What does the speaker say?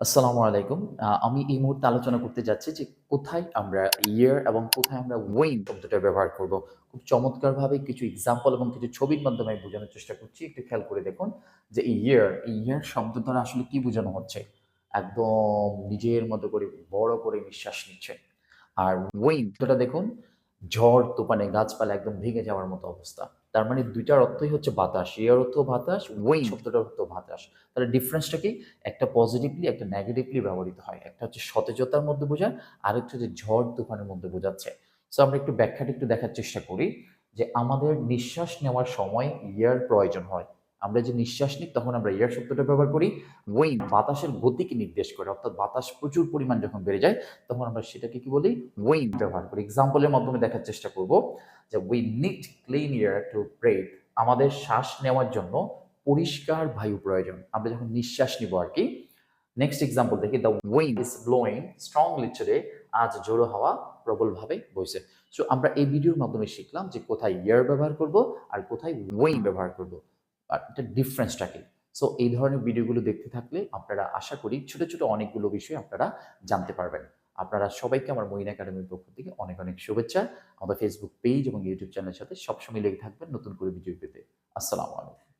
আসসালামু আলাইকুম। আমি এই মুহূর্তে আলোচনা করতে যাচ্ছি যে কোথায় আমরা ইয়ার এবং কোথায় আমরা ওয়েন শব্দটা ব্যবহার করব। খুব চমৎকারভাবে কিছু এক্সাম্পল এবং কিছু ছবির মাধ্যমে আমি বোঝানোর চেষ্টা করছি। একটু খেয়াল করে দেখুন যে এই ইয়ার শব্দ দ্বারা আসলে কি বোঝানো হচ্ছে? একদম নিজের মতো করে বড় করে নিঃশ্বাস নিচ্ছে। আর ওয়েন কথাটা দেখুন, ঝড় তুফানে গাছপালা একদম ভেঙে যাওয়ার মতো অবস্থা। তার মানে ২ টার অর্থই হচ্ছে বাতাস। এর অর্থ বাতাস, ওয়েন শব্দটার অর্থ বাতাস। তাহলে ডিফারেন্সটা কি? একটা পজিটিভলি, একটা নেগেটিভলি ব্যবহৃত হয়। একটা হচ্ছে সতেজতার মধ্যে বোঝায়, আরেকটা হচ্ছে ঝড় তুফানের মধ্যে বোঝাচ্ছে। সো আমরা একটু ব্যাখ্যাটা একটু দেখার চেষ্টা করি যে আমাদের নিঃশ্বাস নেওয়ার সময় এয়ার প্রয়োজন হয়। আমরা যে নিঃশ্বাস নিই তখন আমরা এয়ার শব্দটা ব্যবহার করি। ওয়েন বাতাসের গতিকে নির্দেশ করে। অর্থাৎ বাতাস প্রচুর পরিমাণ যখন বেড়ে যায় তখন আমরা সেটাকে কি বলি? ওয়েন ব্যবহার করি। এক্সাম্পলের মাধ্যমে দেখার চেষ্টা করব যে we need clean air to breathe. আমাদের শ্বাস নেওয়ার জন্য পরিষ্কার বায়ু প্রয়োজন। আমরা যখন নিঃশ্বাস নিব আরকি। নেক্সট এক্সাম্পল দেখি, the wind is blowing strongly today. আজ ঝোড়ো হাওয়া প্রবলভাবে বইছে। সো আমরা এই ভিডিওর মাধ্যমে শিখলাম যে কোথায় ইয়ার ব্যবহার করব আর কোথায় ওয়েন ব্যবহার করব। আর এটা ডিফারেন্সটা কি? সো এই ধরনের ভিডিওগুলো দেখতে থাকলে আপনারা আশা করি ছোট, ছোট অনেকগুলো বিষয় আপনারা জানতে পারবেন। আপনারা সবাইকে আমার মঈন একাডেমির পক্ষ থেকে অনেক, অনেক শুভেচ্ছা। আমাদের ফেসবুক পেজ এবং ইউটিউব চ্যানেলের সাথে সবসময় লেগে থাকবেন নতুন করে ভিডিও পেতে। আসসালামু আলাইকুম।